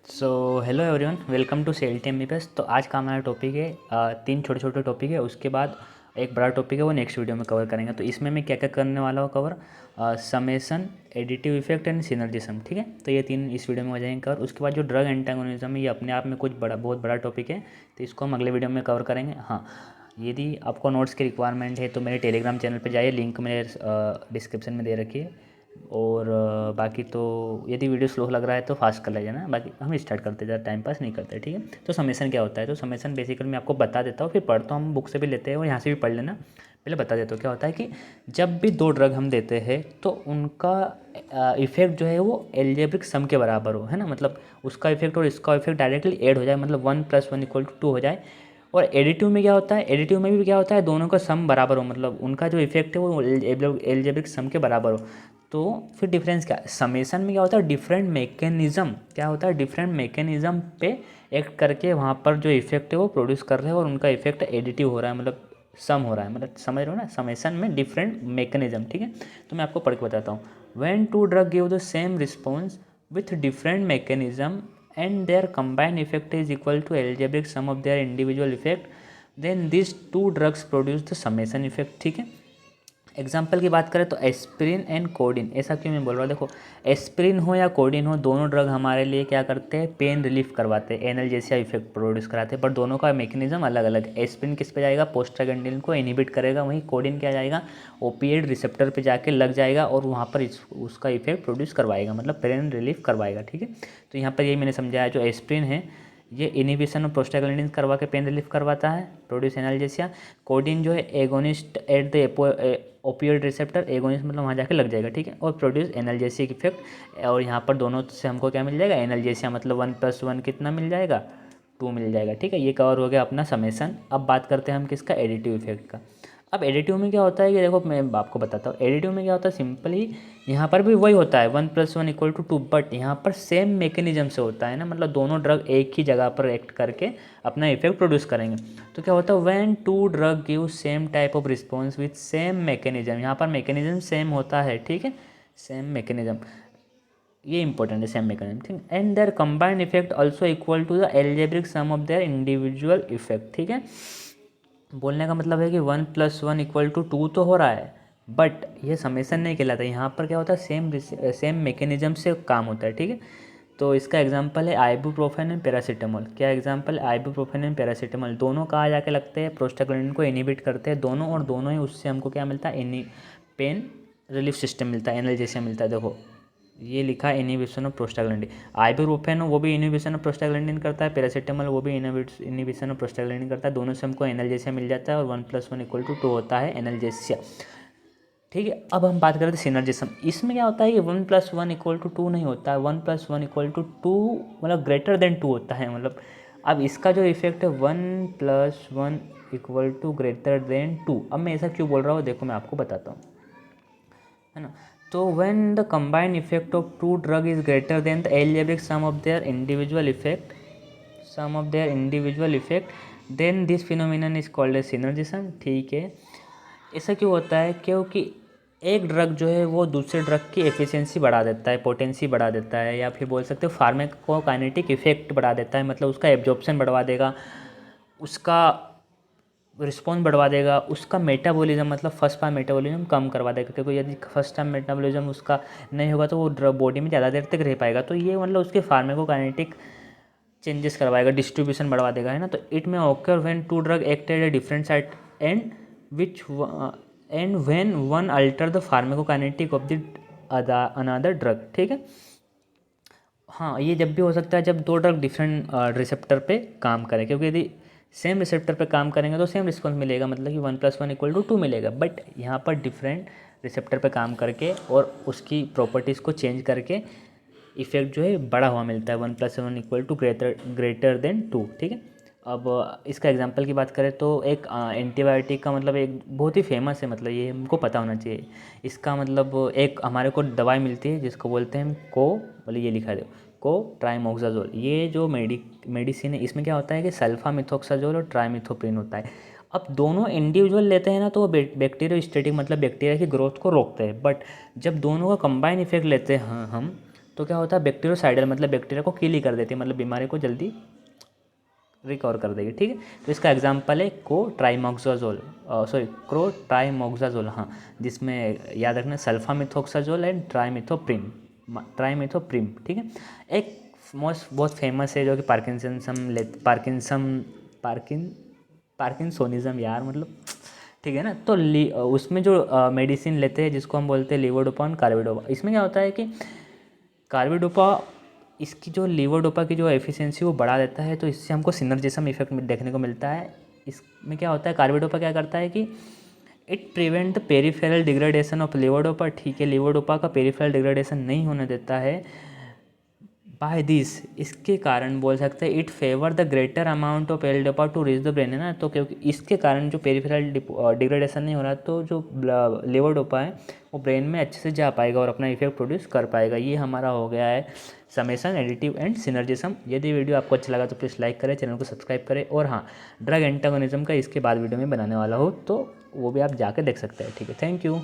So hello everyone, welcome to cell T M तो आज का हमारा टॉपिक है तीन छोटे छोटे टॉपिक है। उसके बाद एक बड़ा टॉपिक है, वो नेक्स्ट वीडियो में कवर करेंगे। तो इसमें मैं क्या क्या करने वाला हूँ cover, summation, additive effect and synergism. ठीक है, तो ये तीन इस वीडियो में हो जाएंगे कवर। उसके बाद जो ड्रग एंटागोनिज्म है, ये अपने आप में कुछ बहुत बड़ा टॉपिक है, तो इसको हम अगले वीडियो में कवर करेंगे। हाँ, यदि आपको नोट्स की रिक्वायरमेंट है तो मेरे टेलीग्राम चैनल पर जाइए, लिंक मेरे डिस्क्रिप्शन में दे रखी है। और बाकी तो यदि वीडियो स्लो लग रहा है तो फास्ट कर ले जाना। बाकी हम स्टार्ट करते ज़्यादा टाइम पास नहीं करते। ठीक है, तो समेसन क्या होता है, तो समेसन बेसिकली मैं आपको बता देता हूँ, फिर पढ़ता हूँ। हम बुक से भी लेते हैं और यहाँ से भी पढ़ लेना। पहले बता देता हूँ क्या होता है कि जब भी दो ड्रग हम देते हैं तो उनका इफेक्ट जो है वो एल्जेब्रिक सम के बराबर हो, है ना। मतलब उसका इफेक्ट और इसका इफेक्ट डायरेक्टली ऐड हो जाए, मतलब 1+1=2 हो जाए। और एडिटिव में क्या होता है, एडिटिव में भी क्या होता है, दोनों का सम बराबर हो, मतलब उनका जो इफेक्ट है वो एल्जेब्रिक सम के बराबर हो। तो फिर डिफरेंस क्या है, समेसन में क्या होता है, डिफरेंट मैकेनिज़्म क्या होता है, डिफरेंट मैकेनिज़्म पे एक्ट करके वहाँ पर जो इफेक्ट है वो प्रोड्यूस कर रहे हैं और उनका इफेक्ट एडिटिव हो रहा है, मतलब सम हो रहा है। मतलब समझ रहे हो ना, समेसन में डिफरेंट मैकेनिज्म। ठीक है, तो मैं आपको पढ़ के बताता हूँ। When two drug give the same response with different mechanism and their combined effect is equal to algebraic sum of their individual effect, then these two drugs produce the summation effect। ठीक है, example की बात करें तो aspirin and coding. ऐसा क्यों मैं बोल रहा हूँ, देखो एस्पिरिन हो या कोडिन हो, दोनों ड्रग हमारे लिए क्या करते हैं, पेन रिलीफ करवाते हैं, एनाल्जेसिया इफेक्ट प्रोड्यूस कराते हैं, पर दोनों का मैकेनिज्म अलग अलग है। एस्पिरिन किस पे जाएगा, प्रोस्टाग्लैंडिन को इनहिबिट करेगा, वहीं कोडिन क्या जाएगा, ओपिएड रिसेप्टर पे जाके लग जाएगा और वहाँ पर उसका इफेक्ट प्रोड्यूस करवाएगा, मतलब पेन रिलीफ करवाएगा। ठीक है, तो यहाँ पर यही मैंने समझाया, जो एस्पिरिन है ये इनहिबिशन ऑफ प्रोस्टाग्लैंडिन करवा के पेन रिलीफ करवाता है, प्रोड्यूस एनाल्जेसिया। कोडिन जो है agonist at the opioid receptor, agonist मतलब वहाँ जाके लग जाएगा। ठीक है, और प्रोड्यूस एनाल्जेसिक इफेक्ट। और यहाँ पर दोनों से हमको क्या मिल जाएगा, एनाल्जेसिया, मतलब 1+1 कितना मिल जाएगा, 2 मिल जाएगा। ठीक है, ये कवर हो गया अपना समेसन। अब बात करते हैं हम किसका, एडिटिव इफेक्ट का। अब एडिटिव में क्या होता है कि देखो मैं आपको बताता हूँ, एडिटिव में क्या होता है, सिंपली यहाँ पर भी वही होता है 1+1=2, बट यहाँ पर सेम मैकेनिज्म से होता है ना, मतलब दोनों ड्रग एक ही जगह पर एक्ट करके अपना इफेक्ट प्रोड्यूस करेंगे। तो क्या होता है, when two drug give same type of response with same mechanism, यहाँ पर मैकेनिज्म सेम होता है। ठीक है, सेम मैकेनिज्म, ये इंपॉर्टेंट है, सेम मैकेनिज्म। ठीक, and their combined effect also equal to the algebraic sum of their individual effect. ठीक है, बोलने का मतलब है कि 1+1=2 तो हो रहा है, बट ये समेसन नहीं कहलाता। यहाँ पर क्या होता है, सेम मैकेनिज्म से काम होता है। ठीक है, तो इसका एग्जांपल है आइबुप्रोफेन एंड पैरासीटामोल। क्या एग्जांपल है, आइबुप्रोफेन एंड पैरासीटामोल, दोनों कहाँ जाके लगते हैं, प्रोस्टाग्लैंडिन को इनहिबिट करते हैं दोनों, और दोनों ही उससे हमको क्या मिलता है, पेन रिलीफ सिस्टम मिलता है, एनाल्जेसिया मिलता है। देखो ये लिखा है इनहिबिशन ऑफ प्रोस्टाग्लैंडिन। आइबुप्रोफेन वो भी इनहिबिशन ऑफ प्रोस्टाग्लैंडिन करता है, पैरासीटामोल वो भी इनहिबिशन ऑफ प्रोस्टाग्लैंडिन करता है, दोनों से हमको एनाल्जेसिया मिल जाता है, और 1+1=2 होता है एनाल्जेसिया। ठीक है, अब हम बात करते हैं सिनर्जिज्म। इसमें क्या होता है कि 1+1=2 नहीं होता है, 1+1=2 मतलब ग्रेटर देन 2 होता है। मतलब अब इसका जो इफेक्ट है 1+1=2 अब मैं ऐसा क्यों बोल रहा हूँ, देखो मैं आपको बताता हूँ, है ना। तो when the combined effect of two drug is greater than the algebraic sum of their individual effect, then this phenomenon is called a synergism. ठीक है, ऐसा क्यों होता है, क्योंकि एक ड्रग जो है वो दूसरे ड्रग की एफिशिएंसी बढ़ा देता है, पोटेंसी बढ़ा देता है, या फिर बोल सकते हो फार्माकोकाइनेटिक इफेक्ट बढ़ा देता है, मतलब उसका एब्जॉर्प्शन बढ़वा देगा, उसका रिस्पॉन्स बढ़वा देगा, उसका मेटाबॉलिज्म मतलब फर्स्ट टाइम मेटाबॉलिज्म कम करवा देगा, क्योंकि यदि फर्स्ट टाइम मेटाबॉलिज्म उसका नहीं होगा तो वो ड्रग बॉडी में ज़्यादा देर तक रह पाएगा। तो ये मतलब उसके फार्माकोकाइनेटिक चेंजेस करवाएगा, डिस्ट्रीब्यूशन बढ़वा देगा, है ना। तो it may occur when two drug acted a different site and which and when one alter the pharmacokinetic of the another drug. ठीक है, हाँ ये जब भी हो सकता है जब दो ड्रग डिफरेंट रिसेप्टर पे काम करें, क्योंकि यदि सेम रिसेप्टर पे काम करेंगे तो सेम रिस्पॉन्स मिलेगा, मतलब कि 1+1=2 मिलेगा। बट यहाँ पर डिफरेंट रिसेप्टर पे काम करके और उसकी प्रॉपर्टीज़ को चेंज करके इफेक्ट जो है बड़ा हुआ मिलता है, 1+1=ग्रेटर देन 2। ठीक है, अब इसका एग्जांपल की बात करें तो एक एंटीबायोटिक का मतलब एक बहुत ही फेमस है, मतलब ये हमको पता होना चाहिए। इसका मतलब एक हमारे को दवाई मिलती है जिसको बोलते हैं बोले ये लिखा दो, को ट्राइमोक्साजोल। ये जो मेडिसिन है इसमें क्या होता है कि सल्फामिथोक्साजोल और ट्राइमिथोप्रिन होता है। अब दोनों इंडिविजुअल लेते हैं ना तो वो बैक्टीरियोस्टेटिक मतलब बैक्टीरिया की ग्रोथ को रोकते हैं, बट जब दोनों का कंबाइन इफेक्ट लेते हैं हम तो क्या होता है, बैक्टीरियोसाइडल मतलब बैक्टीरिया को किल ही कर देती है, मतलब बीमारी को जल्दी रिकवर कर देगी, ठीक है। तो इसका एग्जांपल है क्रोट्राइमोक्साजोल, हाँ, जिसमें याद रखना सल्फामिथोक्साजोल एंड ट्राइमिथोप्रिम, ठीक है। एक बहुत फेमस है जो कि पार्किंसोनिज्म यार, मतलब ठीक है ना। तो उसमें जो मेडिसिन लेते हैं जिसको हम बोलते हैं लीवोडोपा और कार्बिडोपा, इसमें क्या होता है कि कार्बिडोपा इसकी जो लीवोडोपा की जो एफिशिएंसी वो बढ़ा देता है, तो इससे हमको सिनर्जिज्म इफेक्ट देखने को मिलता है। इसमें क्या होता है, कार्बिडोपा क्या करता है कि it prevent the peripheral degradation of levodopa, ठीक है, लीवोडोपा का पेरिफेरल डिग्रेडेशन नहीं होने देता है। बाय दिस, इसके कारण बोल सकते हैं it favour the greater amount of L dopa to reach the brain, है ना। तो क्योंकि इसके कारण जो पेरिफेरल डिग्रेडेशन नहीं हो रहा, तो जो लीवर डोपा है वो ब्रेन में अच्छे से जा पाएगा और अपना इफेक्ट प्रोड्यूस कर पाएगा। ये हमारा हो गया है समेसन, एडिटिव एंड सिनर्जिज्म। यदि वीडियो आपको अच्छा लगा तो प्लीज़ लाइक करें, चैनल को सब्सक्राइब करें, और हाँ, ड्रग एंटागोनिज्म का इसके बाद वीडियो में बनाने वाला हो तो वो भी आप जाकर देख सकते हैं, ठीक है। Thank you.